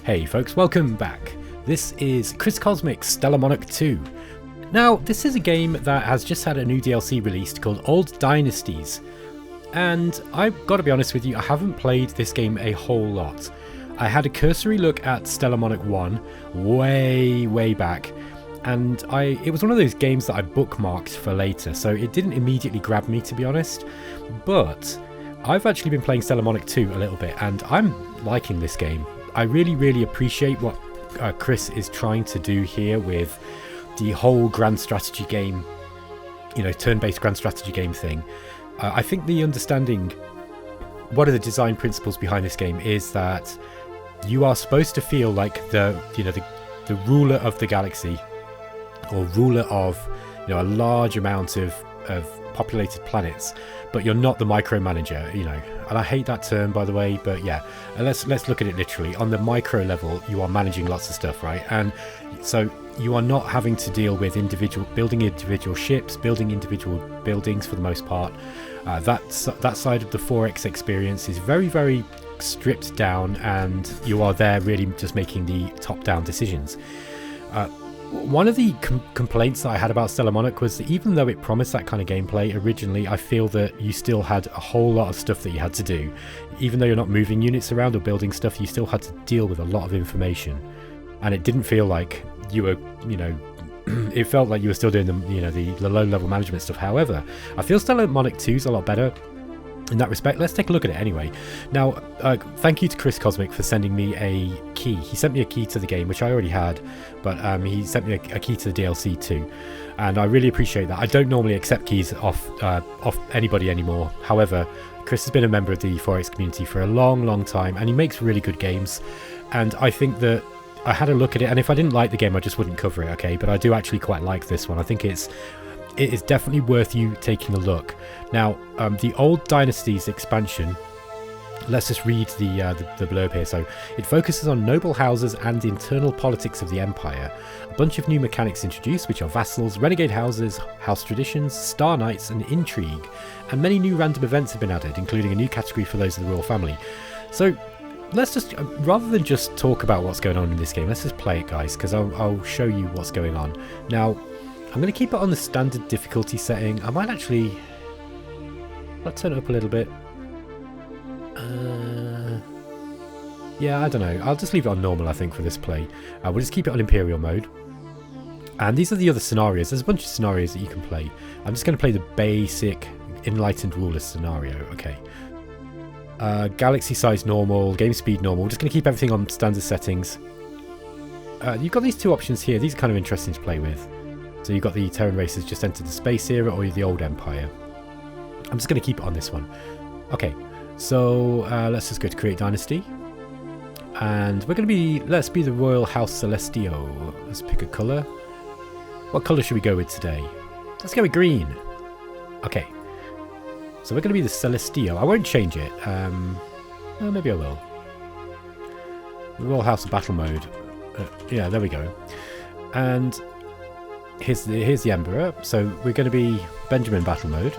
Hey folks, welcome back. This is Chris Cosmic's Stellar Monarch 2. Now, this is a game that has just had a new DLC released called Old Dynasties. And I've got to be honest with you, I haven't played this game a whole lot. I had a cursory look at Stellar Monarch 1 way back, and it was one of those games that I bookmarked for later, so it didn't immediately grab me, to be honest. But I've actually been playing Stellar Monarch 2 a little bit, and I'm liking this game. I really appreciate what Chris is trying to do here with the whole grand strategy game, turn-based grand strategy game thing. I think the understanding, one of the design principles behind this game is that you are supposed to feel like the ruler of the galaxy, or ruler of a large amount of populated planets, but you're not the micromanager, and I hate that term, by the way, but yeah, let's look at it literally. On the micro level, you are managing lots of stuff, right? And so you are not having to deal with building individual ships, building individual buildings for the most part. That side of the 4X experience is very stripped down, and you are there really just making the top-down decisions. One of the complaints that I had about Stellar Monarch was that even though it promised that kind of gameplay originally, I feel that you still had a whole lot of stuff that you had to do. Even though you're not moving units around or building stuff, you still had to deal with a lot of information. And it didn't feel like you were, it felt like you were still doing the low-level management stuff. However, I feel Stellar Monarch 2 is a lot better in that respect. Let's take a look at it anyway. Now, thank you to Chris Cosmic for sending me a key. He sent me a key to the game, which I already had, but he sent me a key to the DLC too, and I really appreciate that. I don't normally accept keys off anybody anymore. However, Chris has been a member of the 4X community for a long time, and he makes really good games, and I think that I had a look at it, and if I didn't like the game, I just wouldn't cover it, okay? But I do actually quite like this one. I think it is definitely worth you taking a look. Now, the Old Dynasties expansion, let's just read the blurb here. So, it focuses on noble houses and internal politics of the Empire. A bunch of new mechanics introduced, which are vassals, renegade houses, house traditions, star knights, and intrigue. And many new random events have been added, including a new category for those of the royal family. So, let's just, rather than just talk about what's going on in this game, let's just play it, guys, because I'll show you what's going on. Now, I'm going to keep it on the standard difficulty setting. I might actually... Let's turn it up a little bit. Yeah, I don't know. I'll just leave it on normal, I think, for this play. We'll just keep it on imperial mode. And these are the other scenarios. There's a bunch of scenarios that you can play. I'm just going to play the basic enlightened ruler scenario. Okay. Galaxy size normal, game speed normal. We're just going to keep everything on standard settings. You've got these two options here. These are kind of interesting to play with. So you've got the Terran races just entered the space era, or the old empire. I'm just going to keep it on this one. Okay, so let's just go to create dynasty. And we're going to let's be the Royal House Celestio. Let's pick a colour. What colour should we go with today? Let's go with green. Okay. So we're going to be the Celestio. I won't change it. Maybe I will. The Royal House of Battle Mode. Yeah, there we go. And here's the Emperor. So we're going to be Benjamin Battle Mode.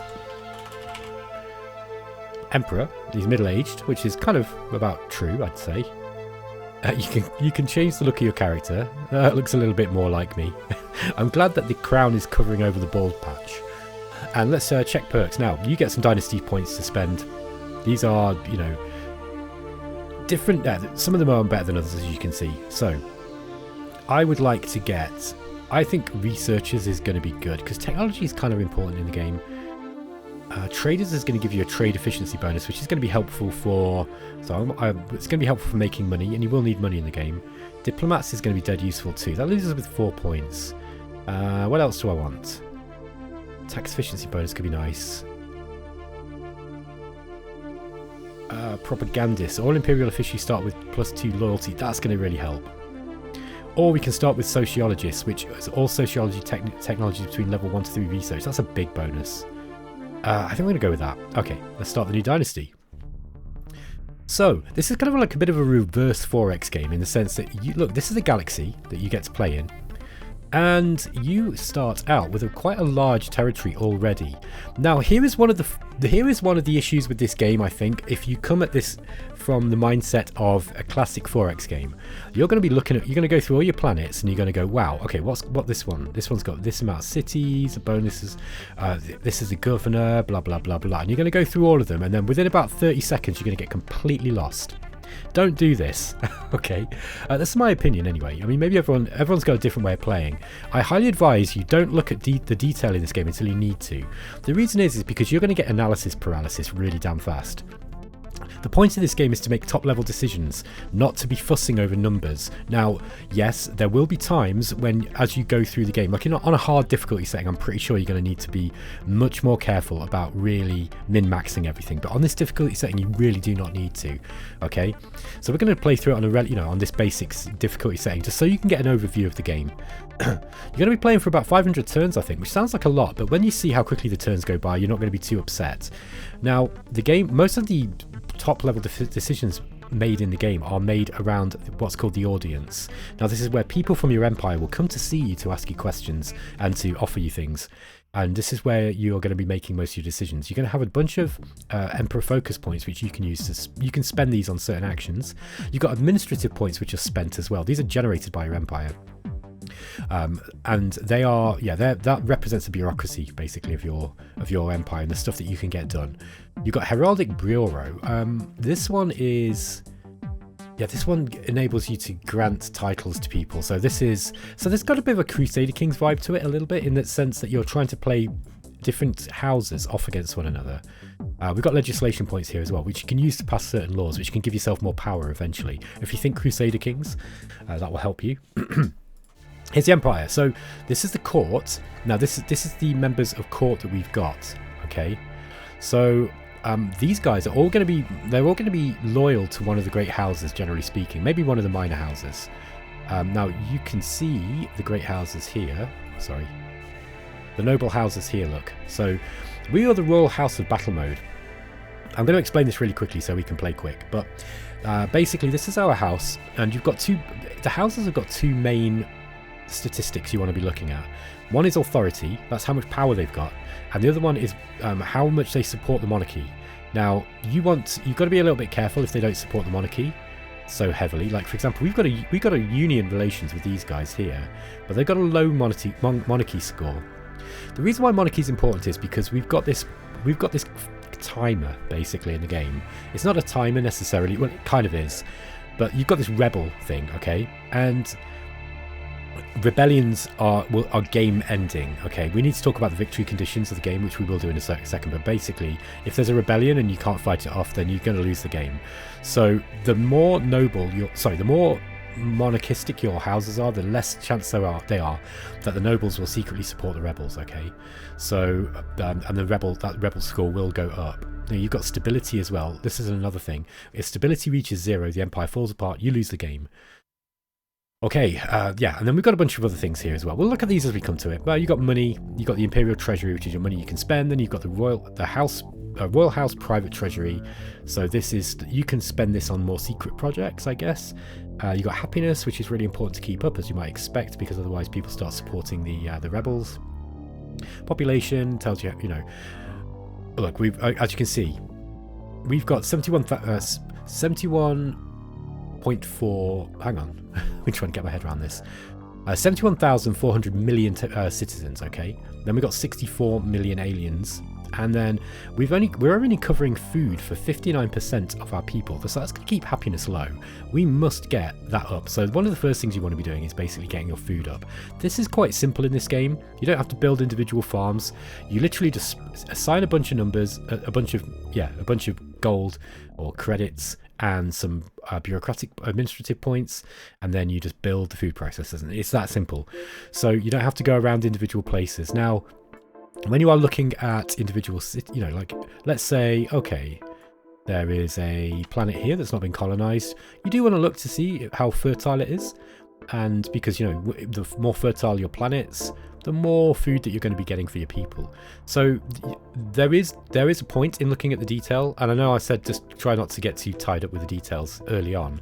Emperor. He's middle-aged, which is kind of about true, I'd say. You can change the look of your character. It looks a little bit more like me. I'm glad that the crown is covering over the bald patch. And let's check perks. Now, you get some dynasty points to spend. These are, different. Some of them are better than others, as you can see. So, I would like to get... I think researchers is going to be good, because technology is kind of important in the game. Traders is going to give you a trade efficiency bonus, which is going to be helpful for... it's going to be helpful for making money, and you will need money in the game. Diplomats is going to be dead useful too. That leaves us with 4 points. What else do I want? Tax efficiency bonus could be nice. Propagandists. All imperial officials start with +2 loyalty. That's going to really help. Or we can start with sociologists, which is all sociology technology between level 1 to 3 research. That's a big bonus. I think we're going to go with that. Okay, let's start the new dynasty. So, this is kind of like a bit of a reverse 4X game in the sense that, look, this is a galaxy that you get to play in. And you start out with quite a large territory already. Now, here is one of the issues with this game, I think. If you come at this from the mindset of a classic 4X game, you're going to be you're going to go through all your planets, and you're going to go, wow, okay, what this one? This one's got this amount of cities, bonuses. This is a governor, blah blah blah blah. And you're going to go through all of them, and then within about 30 seconds, you're going to get completely lost. Don't do this. Okay, that's my opinion anyway. I mean, maybe everyone's got a different way of playing. I highly advise you don't look at the detail in this game until you need to. The reason is because you're going to get analysis paralysis really damn fast. The point of this game is to make top-level decisions, not to be fussing over numbers. Now, yes, there will be times when, as you go through the game, like on a hard difficulty setting, I'm pretty sure you're going to need to be much more careful about really min-maxing everything. But on this difficulty setting, you really do not need to. Okay, so we're going to play through it on on this basic difficulty setting, just so you can get an overview of the game. You're going to be playing for about 500 turns, I think, which sounds like a lot, but when you see how quickly the turns go by, you're not going to be too upset. Now, the game, most of the top level decisions made in the game are made around what's called the audience. Now, this is where people from your empire will come to see you to ask you questions and to offer you things. And this is where you're going to be making most of your decisions. You're going to have a bunch of emperor focus points which you can use you can spend these on certain actions. You've got administrative points which are spent as well. These are generated by your empire. And they are, that represents the bureaucracy basically of your empire and the stuff that you can get done. You've got heraldic bureau. This one enables you to grant titles to people. So there's got a bit of a Crusader Kings vibe to it, a little bit, in that sense that you're trying to play different houses off against one another. We've got legislation points here as well, which you can use to pass certain laws, which can give yourself more power eventually. If you think Crusader Kings, that will help you. Here's the Empire. So this is the court. Now this is the members of court that we've got. Okay, so these guys are all going to be loyal to one of the great houses, generally speaking. Maybe one of the minor houses. Now you can see the great houses here. Sorry, the noble houses here. Look. So we are the Royal House of Battle Mode. I'm going to explain this really quickly so we can play quick. But basically, this is our house, and you've got the houses have got two main statistics you want to be looking at. One is authority, that's how much power they've got, and the other one is how much they support the monarchy. Now you've got to be a little bit careful if they don't support the monarchy so heavily. Like, for example, we've got a union relations with these guys here, but they've got a low monarchy score. The reason why monarchy is important is because we've got this timer basically in the game. It's not a timer necessarily, well, it kind of is, but you've got this rebel thing, okay, and rebellions are game ending. Okay, we need to talk about the victory conditions of the game, which we will do in a second, but basically if there's a rebellion and you can't fight it off, then you're going to lose the game. So the more the more monarchistic your houses are, the less chance they are that the nobles will secretly support the rebels. Okay, so and that rebel score will go up. Now you've got stability as well. This is another thing. If stability reaches 0, the empire falls apart, you lose the game. Okay, and then we've got a bunch of other things here as well. We'll look at these as we come to it. Well, you've got money, you've got the imperial treasury, which is your money you can spend, then you've got the royal house private treasury. So you can spend this on more secret projects, I guess. You've got happiness, which is really important to keep up, as you might expect, because otherwise people start supporting the rebels. Population tells you, look, as you can see, we've got 71.4, hang on, I'm trying to get my head around this. 71,400 million citizens, okay? Then we've got 64 million aliens, and then we're only covering food for 59% of our people, so that's going to keep happiness low. We must get that up. So one of the first things you want to be doing is basically getting your food up. This is quite simple in this game. You don't have to build individual farms. You literally just assign a bunch of numbers, a bunch of gold or credits, and some bureaucratic administrative points, and then you just build the food processors, and it's that simple. So you don't have to go around individual places. Now, when you are looking at individual cities, like let's say, okay, there is a planet here that's not been colonized, you do want to look to see how fertile it is, and because the more fertile your planets, the more food that you're going to be getting for your people. So there is a point in looking at the detail, and I know I said just try not to get too tied up with the details early on,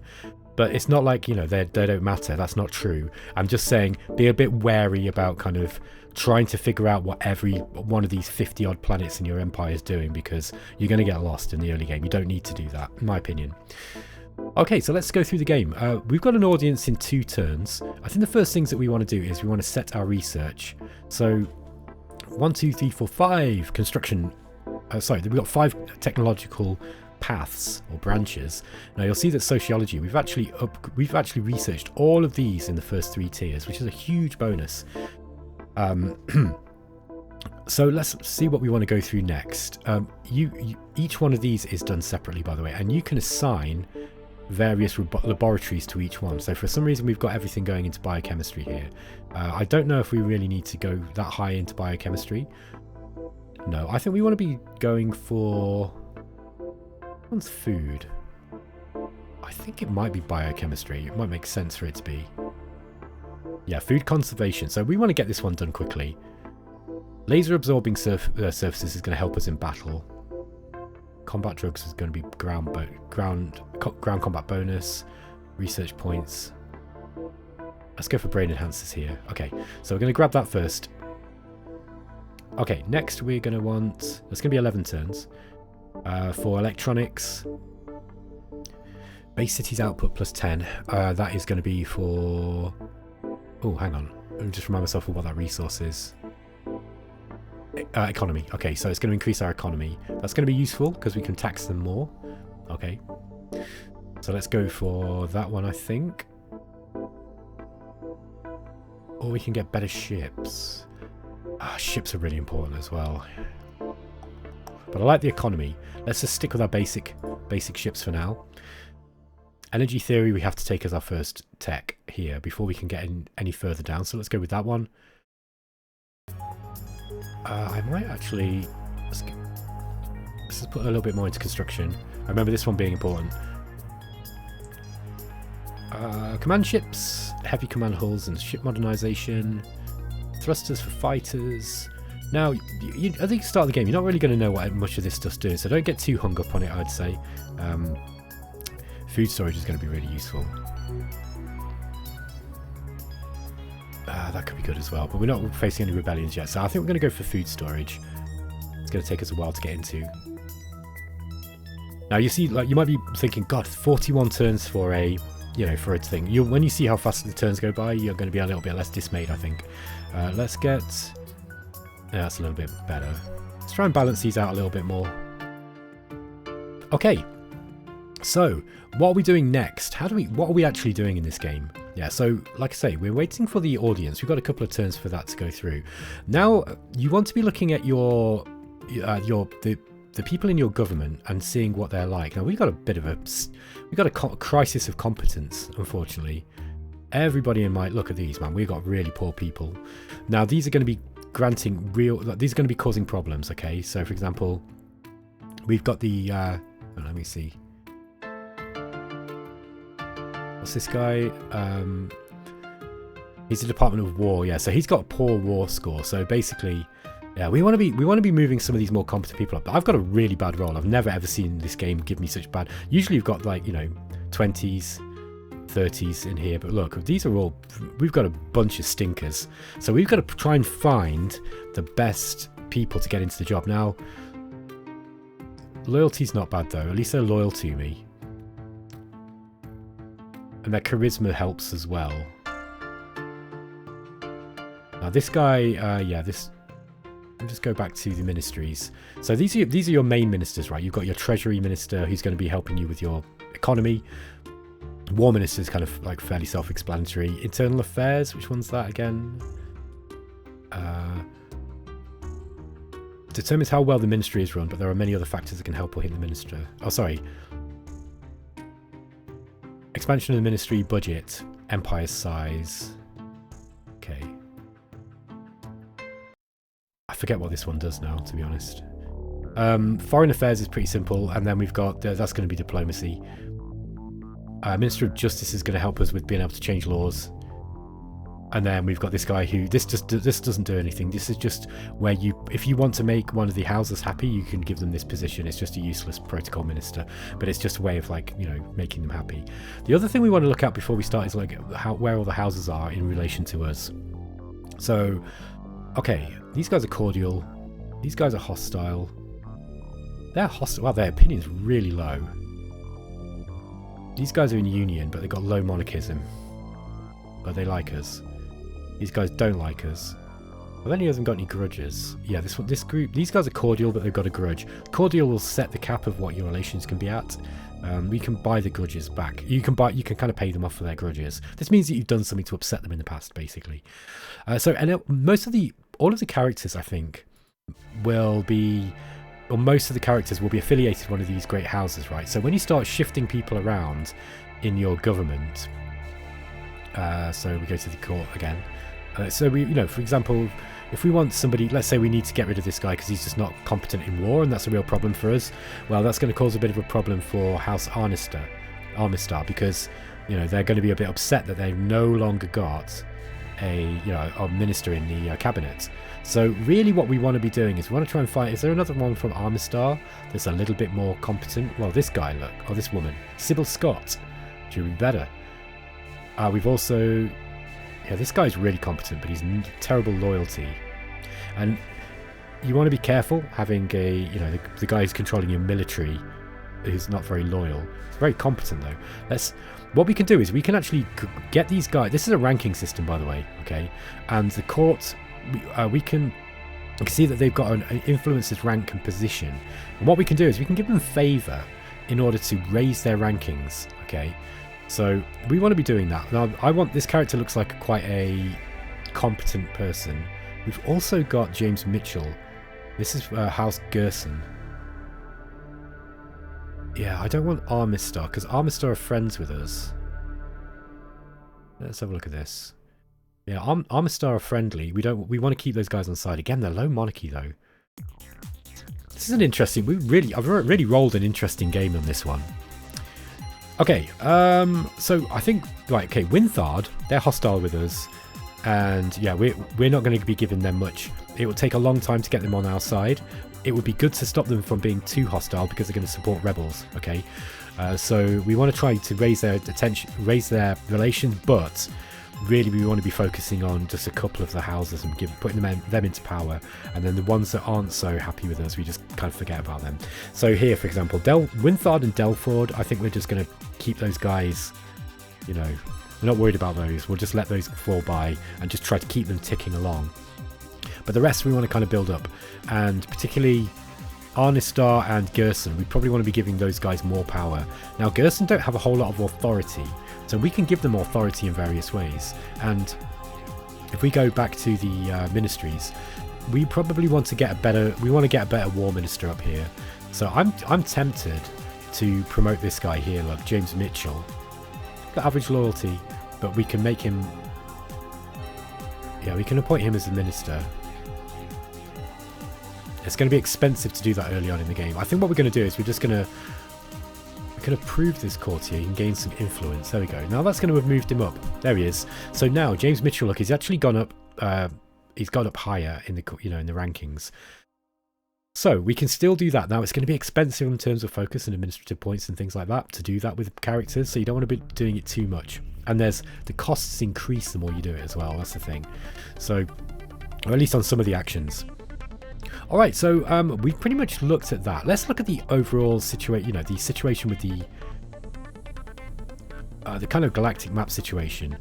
But it's not like, you know, they don't matter. That's not true. I'm just saying be a bit wary about kind of trying to figure out what every one of these 50 odd planets in your empire is doing, because you're going to get lost in the early game. You don't need to do that, in my opinion. Okay, so let's go through the game. We've got an audience in 2 turns. I think the first things that we want to do is we want to set our research. So 1, 2, 3, 4, 5 construction. Sorry, we've got 5 technological paths or branches. Now you'll see that sociology, we've actually researched all of these in the first 3 tiers, which is a huge bonus. So let's see what we want to go through next. Each one of these is done separately, by the way, and you can assign various laboratories to each one. So for some reason we've got everything going into biochemistry here. I don't know if we really need to go that high into biochemistry. No, I think we want to be going for... One's food. I think it might be biochemistry. It might make sense for it to be. Yeah, food conservation. So we want to get this one done quickly. Laser absorbing surfaces is going to help us in battle. Combat drugs is going to be ground combat bonus. Research points. Let's go for brain enhancers here. Okay, so we're going to grab that first. Okay, next we're going to want... There's going to be 11 turns. For electronics. Base cities output plus 10. That is going to be for... Oh, hang on. Let me just remind myself of what that resource is. Economy. Okay, so it's going to increase our economy. That's going to be useful because we can tax them more. Okay. So let's go for that one, I think. Or we can get better ships. Ships are really important as well. But I like the economy. Let's just stick with our basic ships for now. Energy theory we have to take as our first tech here before we can get any further down. So let's go with that one. I might actually... Let's just put a little bit more into construction. I remember this one being important. Command ships, heavy command hulls and ship modernization. Thrusters for fighters. Now, at the start of the game, you're not really going to know what much of this stuff's doing, so don't get too hung up on it, I'd say. Food storage is going to be really useful. That could be good as well, but we're not facing any rebellions yet, so I think we're going to go for food storage. It's going to take us a while to get into. Now, you see, like, you might be thinking, God, 41 turns for a, you know, for a thing. When you see how fast the turns go by, you're going to be a little bit less dismayed, I think. Let's get... Yeah, that's a little bit better. Let's try and balance these out a little bit more. Okay. So, what are we doing next? What are we actually doing in this game? Yeah, so, like I say, we're waiting for the audience. We've got a couple of turns for that to go through. Now, you want to be looking at the people in your government and seeing what they're like. Now, we've got a crisis of competence, unfortunately. Everybody in my... Look at these, man. We've got really poor people. Now, these are going to be granting these are going to be causing problems, okay? So, for example, we've got the... let me see. What's this guy? He's the Department of War, yeah. So he's got a poor war score. So basically, yeah, we want to be moving some of these more competent people up. But I've got a really bad roll. I've never ever seen this game give me such bad. Usually you've got, like, you know, 20s, 30s in here. But look, these are all... We've got a bunch of stinkers. So we've got to try and find the best people to get into the job. Now, loyalty's not bad though. At least they're loyal to me. And their charisma helps as well. Now this guy, yeah, this... I'll just go back to the ministries. So these are your main ministers, right? You've got your treasury minister who's going to be helping you with your economy. War minister is kind of like fairly self-explanatory. Internal affairs, which one's that again? Determines how well the ministry is run, but there are many other factors that can help or hit the minister. Oh, sorry. Expansion of the ministry, budget, empire size. Okay. I forget what this one does now, to be honest. Foreign affairs is pretty simple, and then we've got, that's going to be diplomacy. Minister of Justice is going to help us with being able to change laws. And then we've got this guy who this doesn't do anything. This is just where if you want to make one of the houses happy, you can give them this position. It's just a useless protocol minister, but it's just a way of, like, you know, making them happy. The other thing we want to look at before we start is like where all the houses are in relation to us. So, okay, these guys are cordial. These guys are hostile. They're hostile. Well, their opinion is really low. These guys are in union, but they've got low monarchism. But they like us. These guys don't like us. Have any of them got any grudges? Yeah, this group, these guys are cordial, but they've got a grudge. Cordial will set the cap of what your relations can be at. We can buy the grudges back. You can kind of pay them off for their grudges. This means that you've done something to upset them in the past, basically. All of the characters, I think, will be, or most of the characters will be affiliated with one of these great houses, right? So when you start shifting people around in your government, so we go to the court again. So we, you know, for example, if we want somebody, let's say we need to get rid of this guy because he's just not competent in war, and that's a real problem for us. Well, that's going to cause a bit of a problem for House Armistar, because, you know, they're going to be a bit upset that they've no longer got a minister in the cabinet. So really, what we want to be doing is we want to try and find. Is there another one from Armistar that's a little bit more competent? Well, this guy, look, or this woman, Sybil Scott, should be better. We've also. Yeah, this guy's really competent, but he's terrible loyalty. And you want to be careful having the guy who's controlling your military who's not very loyal. He's very competent, though. What we can do is we can actually get these guys. This is a ranking system, by the way, okay? And the court, we can see that they've got an influences rank and position. And what we can do is we can give them favour in order to raise their rankings, okay? So we want to be doing that. Now, this character looks like quite a competent person. We've also got James Mitchell. This is House Gerson. Yeah, I don't want Armistar, because Armistar are friends with us. Let's have a look at this. Yeah, Armistar are friendly. We want to keep those guys on side. Again, they're low monarchy, though. This is an interesting. I've really rolled an interesting game on this one. Okay, so I think, right, okay, Winthard, they're hostile with us, and yeah, we're not going to be giving them much. It will take a long time to get them on our side. It would be good to stop them from being too hostile because they're going to support rebels, okay? So we want to try to raise their attention, raise their relations, but really we want to be focusing on just a couple of the houses and putting them into power, and then the ones that aren't so happy with us, we just kind of forget about them. So here, for example, Winthard and Delford, I think we're just going to keep those guys, you know, we're not worried about those. We'll just let those fall by and just try to keep them ticking along. But the rest we want to kind of build up, and particularly Armistar and Gerson, we probably want to be giving those guys more power. Now, Gerson don't have a whole lot of authority, so we can give them authority in various ways. And if we go back to the ministries, we probably want to get a better. We want to get a better war minister up here. So I'm tempted to promote this guy here. Look, James Mitchell, got average loyalty, but we can make him. Yeah, we can appoint him as the minister. It's going to be expensive to do that early on in the game. I think what we're going to do is we're going to approve this courtier and gain some influence. There we go. Now that's going to have moved him up. There he is. So now James Mitchell, look, he's actually gone up. He's gone up higher in the in the rankings. So we can still do that. Now it's going to be expensive in terms of focus and administrative points and things like that to do that with characters. So you don't want to be doing it too much. And the costs increase the more you do it as well. That's the thing. So, or at least on some of the actions. All right, so we've pretty much looked at that. Let's look at the overall situation. You know, the situation with the kind of galactic map situation.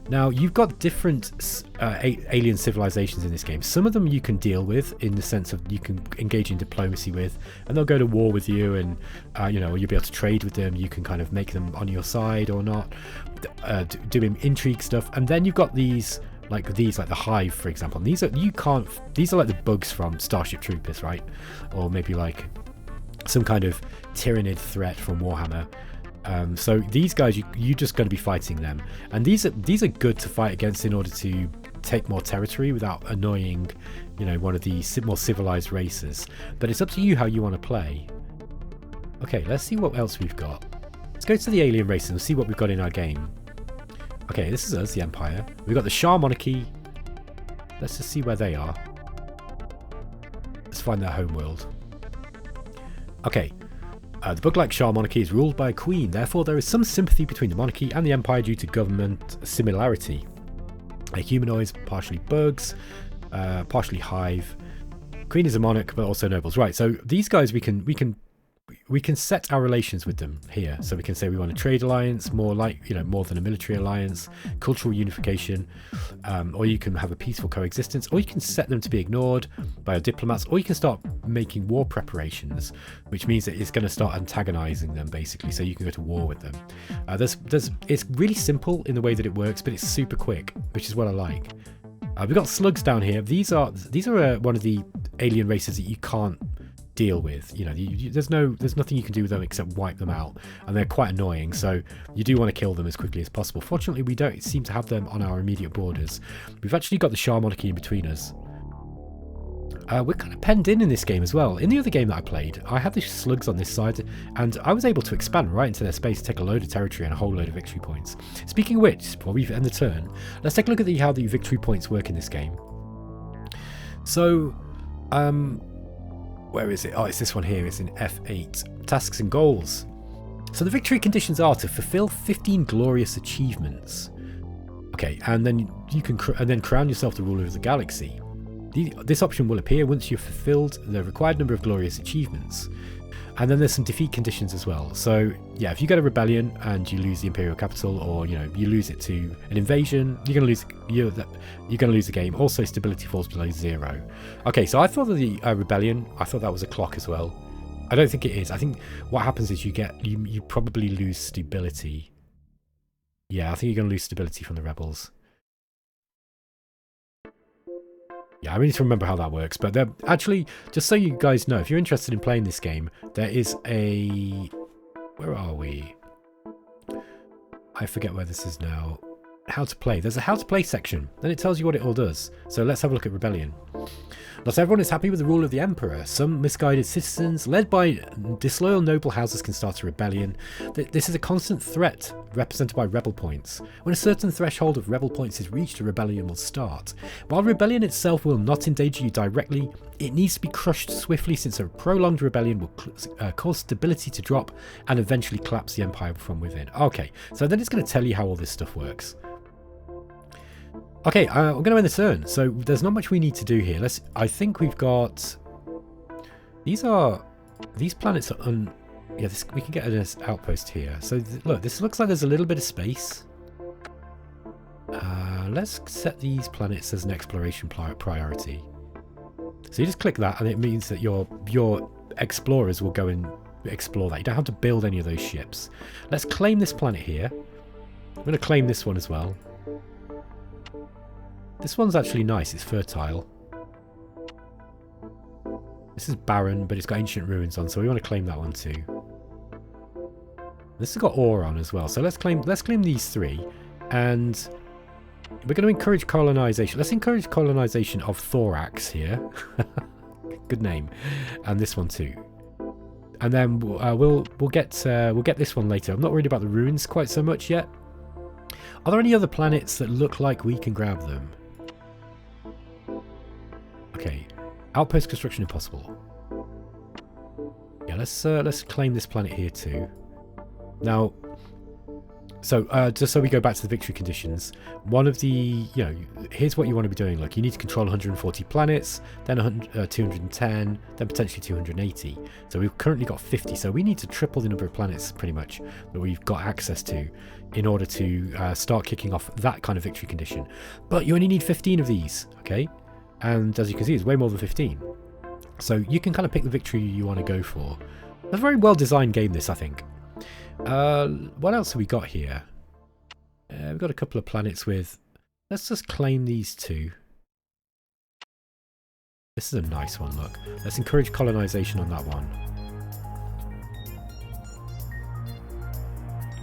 Now, you've got different alien civilizations in this game. Some of them you can deal with in the sense of you can engage in diplomacy with, and they'll go to war with you, and you'll be able to trade with them. You can kind of make them on your side or not, doing intrigue stuff. And then you've got these like the Hive, for example. And these are like the bugs from Starship Troopers, right? Or maybe like some kind of Tyranid threat from Warhammer. So these guys, you're just going to be fighting them, and these are good to fight against in order to take more territory without annoying, one of the more civilized races. But it's up to you how you want to play. Okay, let's see what else we've got. Let's go to the alien races and see what we've got in our game. Okay, this is us, the Empire. We've got the Shah monarchy. Let's just see where they are. Let's find their home world. Okay. The bug-like Shah monarchy is ruled by a queen. Therefore, there is some sympathy between the monarchy and the Empire due to government similarity. Humanoids, partially bugs, partially hive. Queen is a monarch, but also nobles. Right, so these guys we can set our relations with them here. So we can say we want a trade alliance, more like, more than a military alliance, cultural unification, or you can have a peaceful coexistence, or you can set them to be ignored by our diplomats, or you can start making war preparations, which means that it's going to start antagonizing them basically, so you can go to war with them. It's really simple in the way that it works, but it's super quick, which is what I like. We've got slugs down here. These are one of the alien races that you can't deal with. There's nothing you can do with them except wipe them out, and they're quite annoying, so you do want to kill them as quickly as possible. Fortunately, we don't seem to have them on our immediate borders. We've actually got the Shah monarchy in between us. We're kind of penned in this game as well. In the other game that I played, I had the slugs on this side, and I was able to expand right into their space, take a load of territory and a whole load of victory points. Speaking of which, before we end the turn, let's take a look at how the victory points work in this game. So, where is it? Oh, it's this one here. It's in F8. Tasks and goals. So the victory conditions are to fulfill 15 glorious achievements. Okay, and then you can crown yourself the ruler of the galaxy. This option will appear once you've fulfilled the required number of glorious achievements. And then there's some defeat conditions as well. So yeah, if you get a rebellion and you lose the imperial capital, or you lose it to an invasion, you're going to lose the game. Also, stability falls below 0. Okay, so I thought that the rebellion, I thought that was a clock as well. I don't think it is. I think what happens is you probably lose stability. Yeah, I think you're going to lose stability from the rebels. Yeah, I need to remember how that works, but there actually, just so you guys know, if you're interested in playing this game, there is a... Where are we? I forget where this is now. How to play. There's a how to play section, then it tells you what it all does. So let's have a look at Rebellion. Not everyone is happy with the rule of the Emperor. Some misguided citizens, led by disloyal noble houses, can start a rebellion. This is a constant threat, represented by rebel points. When a certain threshold of rebel points is reached, a rebellion will start. While rebellion itself will not endanger you directly, it needs to be crushed swiftly, since a prolonged rebellion will cause stability to drop and eventually collapse the Empire from within. Okay, so then it's going to tell you how all this stuff works. Okay, we're going to end the turn, so there's not much we need to do here. I think we've got... These planets are yeah, we can get an outpost here. So look, this looks like there's a little bit of space. Let's set these planets as an exploration priority. So you just click that, and it means that your explorers will go and explore that. You don't have to build any of those ships. Let's claim this planet here. I'm going to claim this one as well. This one's actually nice, it's fertile. This is barren, but it's got ancient ruins on, so we want to claim that one too. This has got ore on as well, so let's claim these 3, and we're going to encourage colonization. Let's encourage colonization of Thorax here. Good name. And this one too. And then we'll get this one later. I'm not worried about the ruins quite so much yet. Are there any other planets that look like we can grab them? Okay, outpost construction impossible. Yeah, let's claim this planet here too. Now, so just so we go back to the victory conditions, one of the, here's what you want to be doing. Look, you need to control 140 planets, then 210, then potentially 280. So we've currently got 50, so we need to triple the number of planets pretty much that we've got access to in order to start kicking off that kind of victory condition. But you only need 15 of these, okay? And as you can see, it's way more than 15. So you can kind of pick the victory you want to go for. It's a very well designed game, this, I think. What else have we got here? We've got a couple of planets with... Let's just claim these 2. This is a nice one, look. Let's encourage colonization on that one.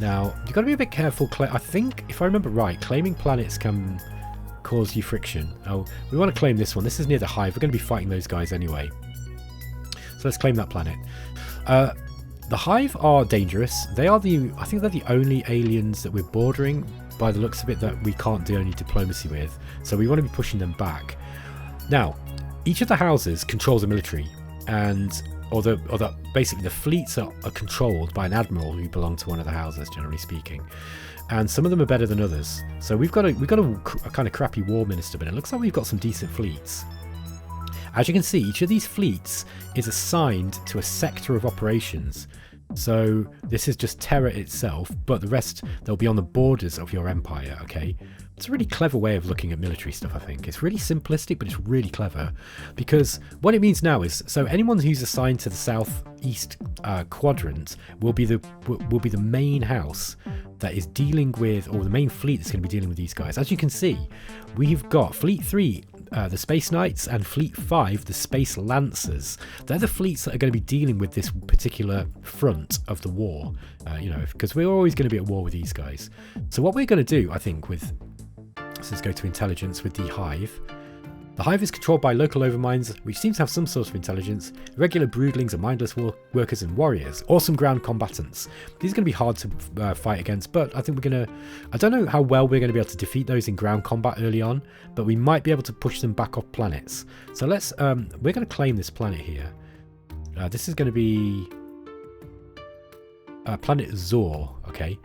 Now, you've got to be a bit careful. I think, if I remember right, claiming planets can cause you friction. Oh, we want to claim this one. This is near the hive. We're going to be fighting those guys anyway. So let's claim that planet. The Hive are dangerous. They are I think they're the only aliens that we're bordering, by the looks of it, that we can't do any diplomacy with. So we want to be pushing them back. Now, each of the houses controls a military, and basically the fleets are controlled by an admiral who belong to one of the houses, generally speaking. And some of them are better than others. So we've got a kind of crappy war minister, but it looks like we've got some decent fleets. As you can see, each of these fleets is assigned to a sector of operations. So this is just Terra itself, but the rest, they'll be on the borders of your empire, okay? It's a really clever way of looking at military stuff, I think. It's really simplistic, but it's really clever. Because what it means now is, so anyone who's assigned to the southeast quadrant will be the main house that is dealing with, or the main fleet that's going to be dealing with these guys. As you can see, we've got Fleet 3, the Space Knights, and Fleet 5, the Space Lancers. They're the fleets that are going to be dealing with this particular front of the war, because we're always going to be at war with these guys. So what we're going to do, I think, let's go to intelligence with the Hive. The Hive is controlled by local overminds, which seems to have some sort of intelligence, regular broodlings and mindless workers and warriors, awesome ground combatants. These are going to be hard to fight against, but I think I don't know how well we're going to be able to defeat those in ground combat early on, but we might be able to push them back off planets. So we're going to claim this planet here. This is going to be planet Zor, okay?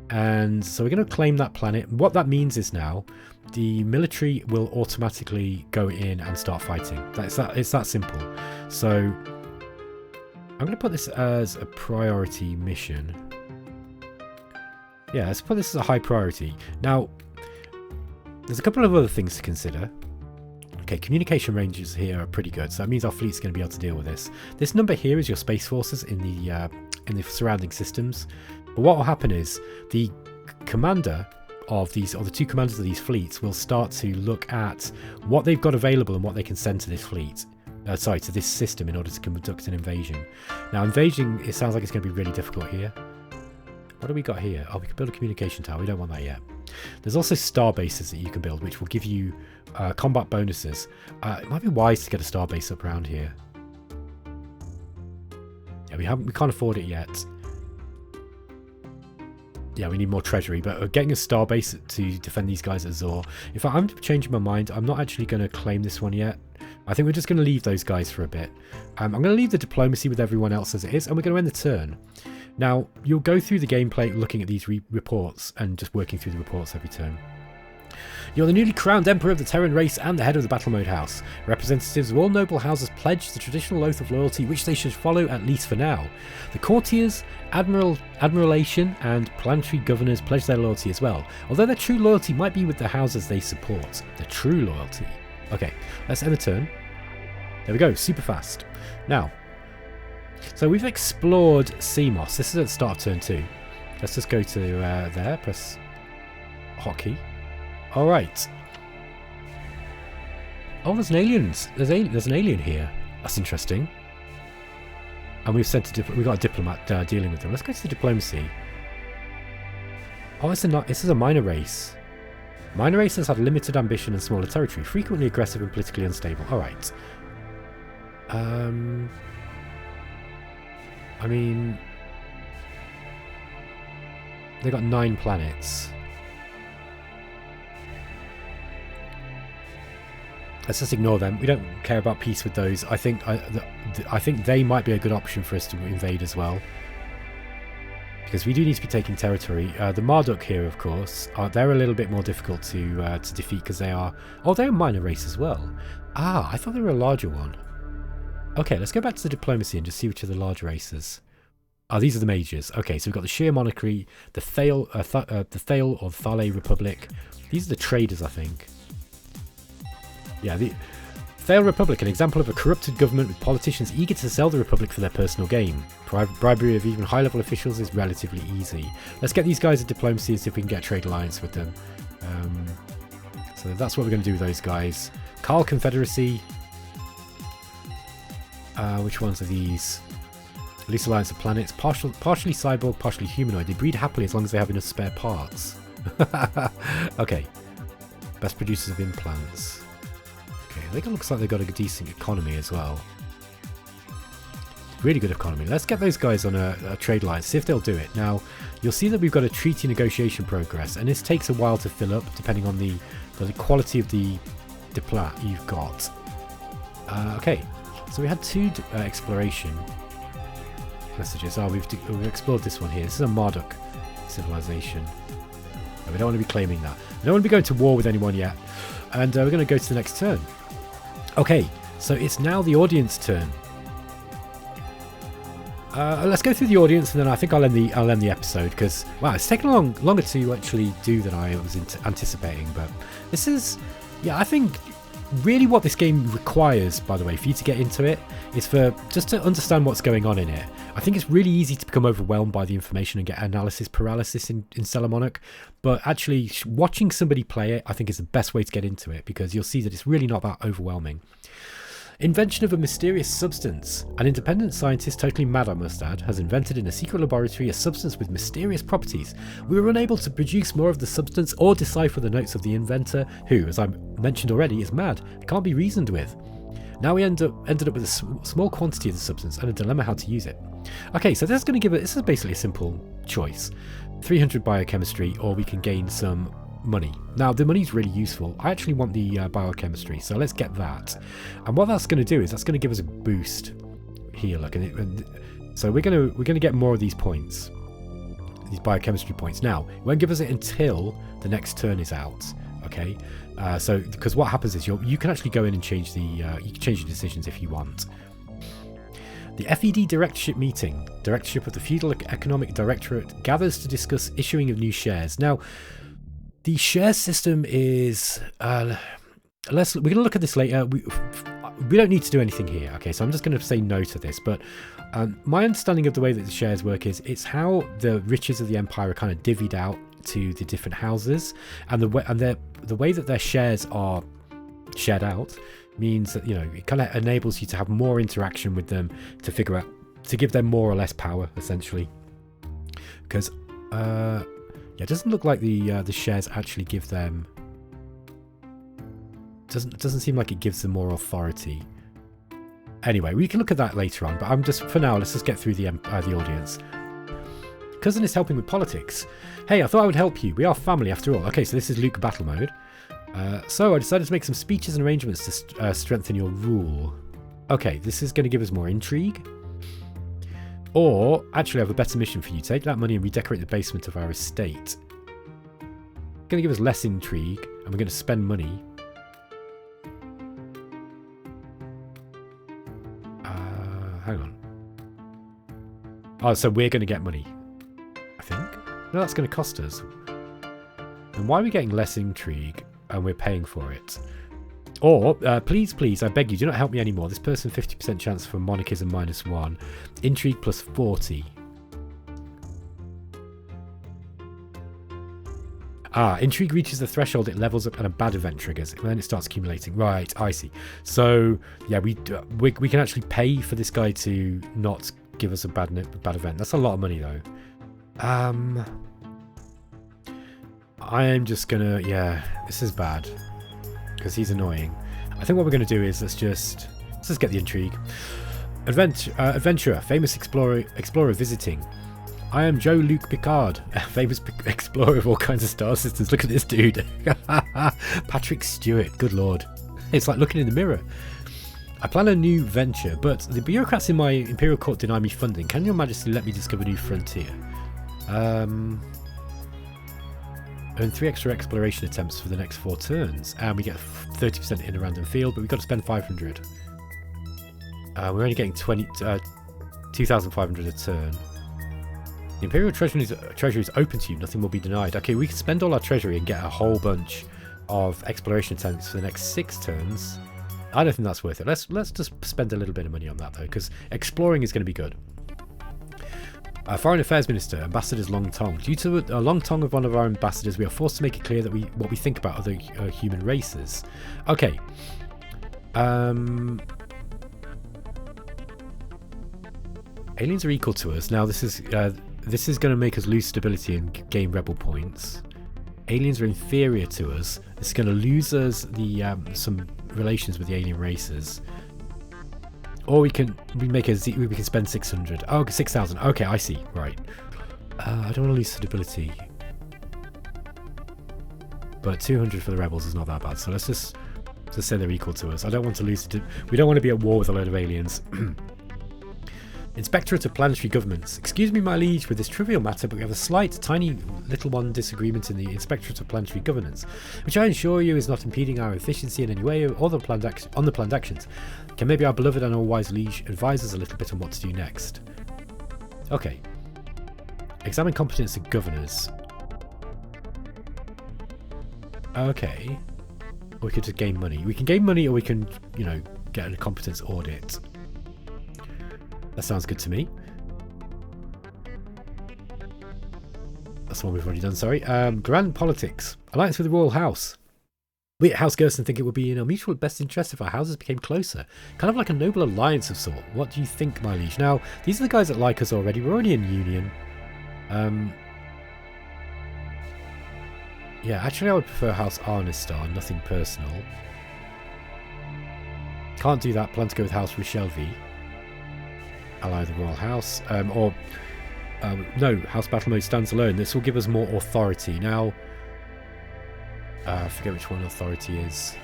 And so we're going to claim that planet. What that means is now the military will automatically go in and start fighting. It's that simple. So I'm going to put this as a priority mission. Yeah, let's put this as a high priority. Now, there's a couple of other things to consider. Okay, communication ranges here are pretty good, so that means our fleet's going to be able to deal with this. This number here is your space forces in the surrounding systems. But what will happen is the commander of these, or the two commanders of these fleets, will start to look at what they've got available and what they can send to this fleet. To this system in order to conduct an invasion. Now, invasion, it sounds like it's going to be really difficult here. What do we got here? Oh, we can build a communication tower. We don't want that yet. There's also star bases that you can build, which will give you combat bonuses. It might be wise to get a star base up around here. Yeah, we can't afford it yet. Yeah, we need more treasury, but getting a star base to defend these guys at Zor. In fact, I'm changing my mind. I'm not actually going to claim this one yet. I think we're just going to leave those guys for a bit. I'm going to leave the diplomacy with everyone else as it is, and we're going to end the turn. Now, you'll go through the gameplay looking at these reports and just working through the reports every turn. You're the newly crowned Emperor of the Terran race and the head of the Battle Mode House. Representatives of all noble houses pledge the traditional oath of loyalty which they should follow, at least for now. The courtiers, admiralation and planetary governors pledge their loyalty as well, although their true loyalty might be with the houses they support. Their true loyalty. Okay, let's end the turn. There we go, super fast. Now, so we've explored CMOS. This is at the start of turn 2. Let's just go to there, press hotkey. Alright. Oh, there's an alien. There's an alien here. That's interesting. And we've got a diplomat dealing with them. Let's go to the diplomacy. Oh, this is a minor race. Minor races have limited ambition and smaller territory, frequently aggressive and politically unstable. Alright. I mean, they got 9 planets. Let's just ignore them. We don't care about peace with those. I think they might be a good option for us to invade as well, because we do need to be taking territory. The Marduk here, of course, they're a little bit more difficult to defeat because they are. Oh, they're a minor race as well. Ah, I thought they were a larger one. Okay, let's go back to the diplomacy and just see which are the large races. Oh, these are the majors. Okay, so we've got the Sheer Monarchy, the Thale or Thale Republic. These are the traders, I think. Yeah, the Thale Republic, an example of a corrupted government with politicians eager to sell the Republic for their personal gain. Bribery of even high-level officials is relatively easy. Let's get these guys at diplomacy and see if we can get a trade alliance with them. So that's what we're going to do with those guys. Carl Confederacy. Which ones are these? Loose Alliance of Planets. Partially cyborg, partially humanoid. They breed happily as long as they have enough spare parts. Okay. Best producers of implants. Okay, I think it looks like they've got a decent economy as well. Really good economy. Let's get those guys on a trade line, see if they'll do it. Now, you'll see that we've got a treaty negotiation progress, and this takes a while to fill up, depending on the quality of the plat you've got. Okay, so we had 2 exploration messages. Oh, we've explored this one here. This is a Marduk civilization. We don't want to be claiming that. We don't want to be going to war with anyone yet. And we're going to go to the next turn. Okay, so it's now the audience turn. Let's go through the audience, and then I think I'll end the episode, because wow, it's taken longer to actually do than I was anticipating. But this is, yeah, I think really what this game requires, by the way, for you to get into it, is for just to understand what's going on in it. I think it's really easy to become overwhelmed by the information and get analysis paralysis in Stellar Monarch, but actually watching somebody play it, I think, is the best way to get into it, because you'll see that it's really not that overwhelming. Invention of a mysterious substance. An independent scientist, totally mad I must add, has invented in a secret laboratory a substance with mysterious properties. We were unable to produce more of the substance or decipher the notes of the inventor, who, as I mentioned already, is mad and can't be reasoned with. Now we ended up with a small quantity of the substance and a dilemma how to use it. Okay, so this is basically a simple choice. 300 biochemistry, or we can gain some money. Now the money's really useful. I actually want the biochemistry, so let's get that. And what that's going to do is that's going to give us a boost here. Look, so we're going to get more of these points, these biochemistry points. Now it won't give us it until the next turn is out. Okay, so because what happens is you can actually go in and change you can change your decisions if you want. The FED Directorship meeting. Directorship of the Feudal Economic Directorate gathers to discuss issuing of new shares. Now, the share system is... we're going to look at this later. We don't need to do anything here. Okay, so I'm just going to say no to this. But my understanding of the way that the shares work is it's how the riches of the empire are kind of divvied out to the different houses, and the way that their shares are shared out means that, you know, it kind of enables you to have more interaction with them to figure out, to give them more or less power, essentially. Because yeah, it doesn't look like the shares actually give them, doesn't seem like it gives them more authority. Anyway, we can look at that later on, but I'm just, for now, let's just get through the audience. Cousin is helping with politics. Hey, I thought I would help you. We are family after all. Okay, so this is Luke battle mode. So I decided to make some speeches and arrangements to strengthen your rule. Okay, this is going to give us more intrigue. Or, actually I have a better mission for you. Take that money and redecorate the basement of our estate. Going to give us less intrigue, and we're going to spend money. Hang on. Oh, so we're going to get money, I think. No, that's going to cost us. And why are we getting less intrigue and we're paying for it? Or, please, I beg you, do not help me anymore. This person, 50% chance for monarchism -1. Intrigue plus 40. Intrigue reaches the threshold, it levels up and a bad event triggers. And then it starts accumulating. Right, I see. So, yeah, we can actually pay for this guy to not give us a bad event. That's a lot of money, though. I am just gonna, yeah, this is bad. Because he's annoying. I think what we're going to do is let's just get the intrigue. Adventurer, famous explorer visiting. I am Joe Luke Picard, a famous explorer of all kinds of star systems. Look at this dude. Patrick Stewart, good lord. It's like looking in the mirror. I plan a new venture, but the bureaucrats in my imperial court deny me funding. Can your majesty let me discover a new frontier? Earn 3 extra exploration attempts for the next 4 turns, and we get 30% in a random field, but we've got to spend 500. We're only getting 2,500 a turn. The Imperial Treasury is open to you, nothing will be denied. Okay, we can spend all our treasury and get a whole bunch of exploration attempts for the next 6 turns. I don't think that's worth it. Let's just spend a little bit of money on that, though, because exploring is going to be good. Foreign Affairs Minister, Ambassador's long tongue. Due to a long tongue of one of our ambassadors, we are forced to make it clear that what we think about other human races. Okay. Aliens are equal to us. Now this is going to make us lose stability and gain rebel points. Aliens are inferior to us. This is going to lose us the some relations with the alien races. Or we can spend 600. Oh, 6,000. Okay, I see. Right. I don't want to lose stability. But 200 for the rebels is not that bad. So let's just say they're equal to us. I don't want to lose. We don't want to be at war with a load of aliens. Inspectorate of Planetary Governments. Excuse me, my liege, with this trivial matter, but we have a slight, tiny, little one disagreement in the Inspectorate of Planetary Governance, which I assure you is not impeding our efficiency in any way or on the planned actions. Can maybe our beloved and all-wise liege advise us a little bit on what to do next? Okay. Examine competence of governors. Okay. We could just gain money. We can gain money, or we can, you know, get a competence audit. That sounds good to me. That's the one we've already done, sorry. Grand politics. Alliance with the royal house. We at House Gerson think it would be in our mutual best interest if our houses became closer. Kind of like a noble alliance of sort. What do you think, my liege? Now, these are the guys that like us already. We're already in union. Yeah, actually I would prefer House Arnistar, nothing personal. Can't do that. Plan to go with House Richelvi. Ally of the royal house. No, House Battle Mode stands alone. This will give us more authority. Now, I forget which one authority is.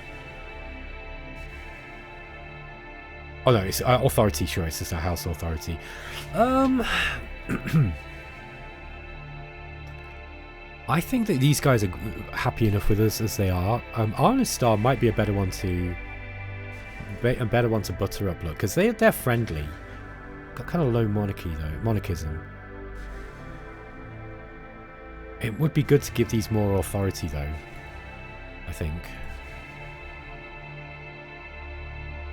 Oh no, it's authority, sure, it's just a house authority. I think that these guys are happy enough with us as they are. Arnistar might be a better one to butter up, look, because they're friendly. Got kind of low monarchy though, monarchism. It would be good to give these more authority though, I think.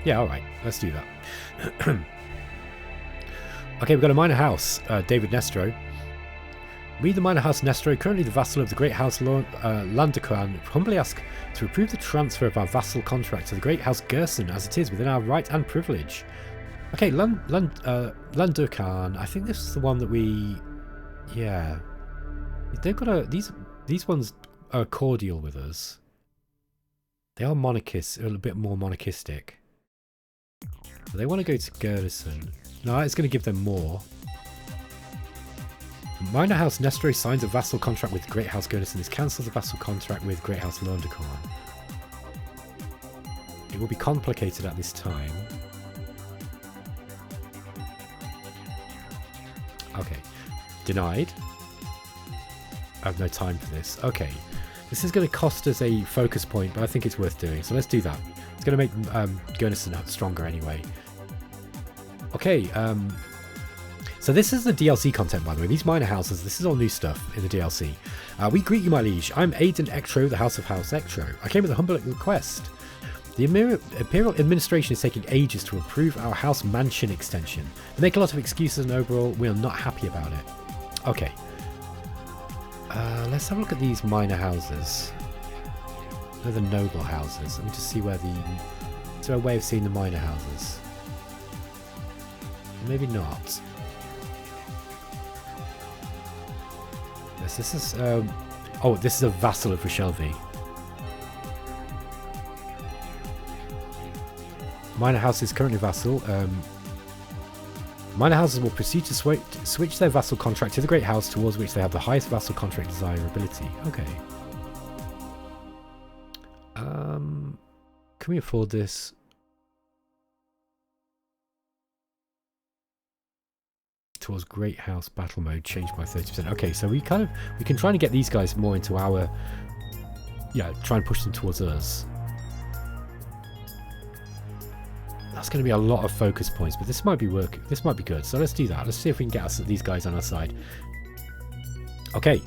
Yeah, alright, let's do that. Okay, we've got a minor house, David Nestro. We, the minor house Nestro, currently the vassal of the great house Landacan, humbly ask to approve the transfer of our vassal contract to the great house Gerson as it is within our right and privilege. Okay, Landacan, I think this is the one that we... Yeah. They've got a... These ones are cordial with us. They are monarchists, a little bit more monarchistic. So they want to go to Gerson. No, it's going to give them more. Minor House Nestro signs a vassal contract with Great House Gerson. This cancels the vassal contract with Great House Landacan. It will be complicated at this time. Okay. Denied. I have no time for this. Okay. This is going to cost us a focus point, but I think it's worth doing. So let's do that. It's going to make Gerson stronger anyway. Okay. So this is the DLC content, by the way. These minor houses, this is all new stuff in the DLC. We greet you, my liege. I'm Aidan Ektro, the House of House Ektro. I came with a humble request. The Imperial administration is taking ages to approve our house mansion extension. They make a lot of excuses and overall we are not happy about it. Okay. Let's have a look at these minor houses. They're the noble houses. Let me just see where the... Is there a way of seeing the minor houses? Maybe not. Yes, this is... oh, this is a vassal of Richelvi. Minor house is currently vassal. Minor houses will proceed to switch their vassal contract to the great house towards which they have the highest vassal contract desirability. Okay. Can we afford this? Towards great house battle mode, change by 30%. Okay, so we can try and get these guys more into our... Yeah, try and push them towards us. That's going to be a lot of focus points, but this might be good. So let's do that. Let's see if we can get these guys on our side. Okay.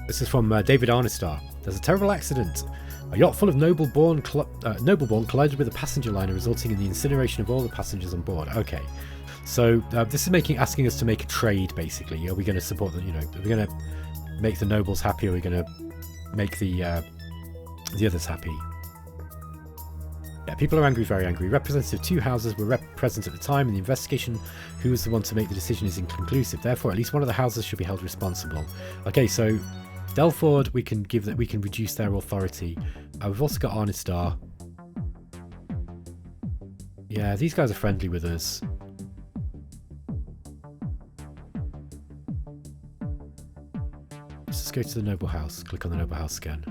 This is from David Arnistar. There's a terrible accident. A yacht full of noble-born collided with a passenger liner, resulting in the incineration of all the passengers on board. Okay. So this is asking us to make a trade, basically. Are we going to support them? You know, are we going to make the nobles happy? Or are we going to make the others happy? Yeah, people are angry, very angry. Representatives of two houses were present at the time, and the investigation who was the one to make the decision is inconclusive. Therefore, at least one of the houses should be held responsible. Okay, so Delford, we can reduce their authority. We've also got Arnistar. Yeah, these guys are friendly with us. Let's just go to the noble house. Click on the noble house again.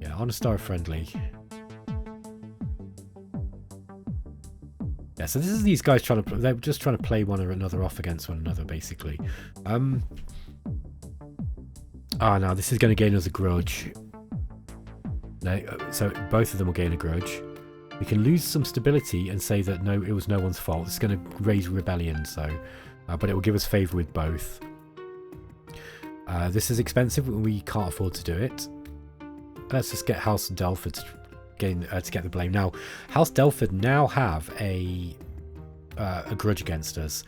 Yeah, honor star friendly. Yeah, so this is these guys trying to... They're just trying to play one or another off against one another, basically. No, this is going to gain us a grudge. No, so both of them will gain a grudge. We can lose some stability and say that no, it was no one's fault. It's going to raise rebellion, so... but it will give us favour with both. This is expensive, we can't afford to do it. Let's just get House Delford to get the blame. Now, House Delford now have a grudge against us.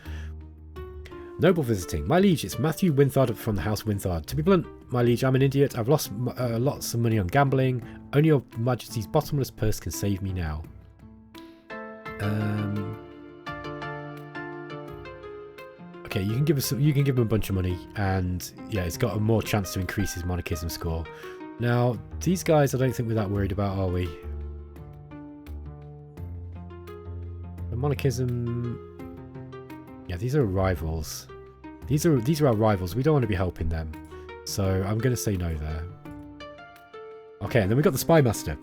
Noble visiting. My liege, it's Matthew Winthard from the House Winthard. To be blunt, my liege, I'm an idiot. I've lost lots of money on gambling. Only your majesty's bottomless purse can save me now. Okay, you can give us you can give him a bunch of money, and yeah, it's got a more chance to increase his monarchism score. Now, these guys I don't think we're that worried about, are we? The monarchism, yeah, these are rivals. These are our rivals. We don't want to be helping them. So I'm going to say no there. Okay, and then we've got the Spy Master.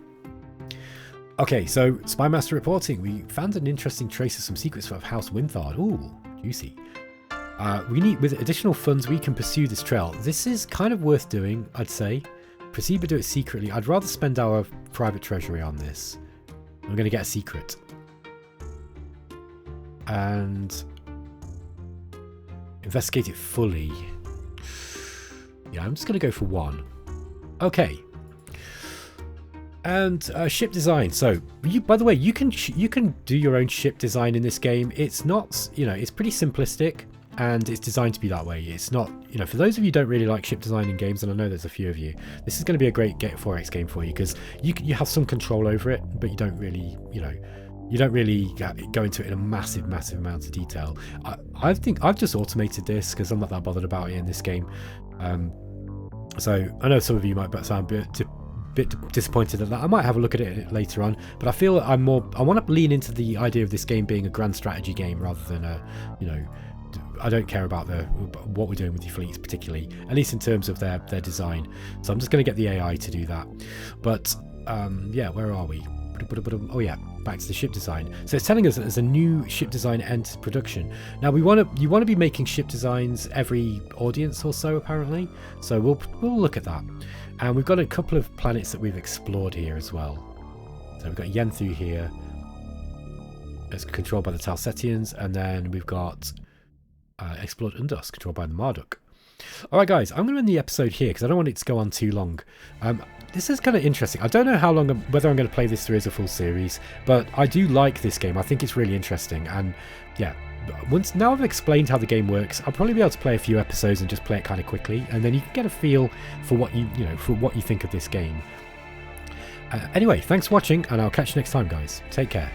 Okay, so Spy Master reporting. We found an interesting trace of some secrets of House Winthard. Ooh, juicy. With additional funds, we can pursue this trail. This is kind of worth doing, I'd say. Proceed but do it secretly. I'd rather spend our private treasury on this. We're going to get a secret. And investigate it fully. Yeah, I'm just going to go for one. Okay. And ship design. So, by the way, you can do your own ship design in this game. It's not, it's pretty simplistic, and it's designed to be that way. It's not, for those of you who don't really like ship design in games, and I know there's a few of you, this is going to be a great 4X game for you, because you have some control over it, but you don't really, you don't really go into it in a massive amount of detail. I think I've just automated this because I'm not that bothered about it in this game. So I know some of you might sound a bit disappointed at that. I might have a look at it later on, but I feel I want to lean into the idea of this game being a grand strategy game rather than I don't care about what we're doing with the fleets particularly, at least in terms of their design. So I'm just going to get the AI to do that. But yeah, where are we? Oh yeah, back to the ship design. So it's telling us that there's a new ship design enters production. Now you want to be making ship designs every audience or so apparently. So we'll look at that. And we've got a couple of planets that we've explored here as well. So we've got Yenthu here. It's controlled by the Talsetians, and then we've got explored Undos, controlled by the Marduk. Alright guys, I'm going to end the episode here because I don't want it to go on too long. This is kind of interesting. I don't know whether I'm going to play this through as a full series, but I do like this game. I think it's really interesting, and yeah, now I've explained how the game works, I'll probably be able to play a few episodes and just play it kind of quickly, and then you can get a feel for what you think of this game. Anyway, thanks for watching, and I'll catch you next time, guys. Take care.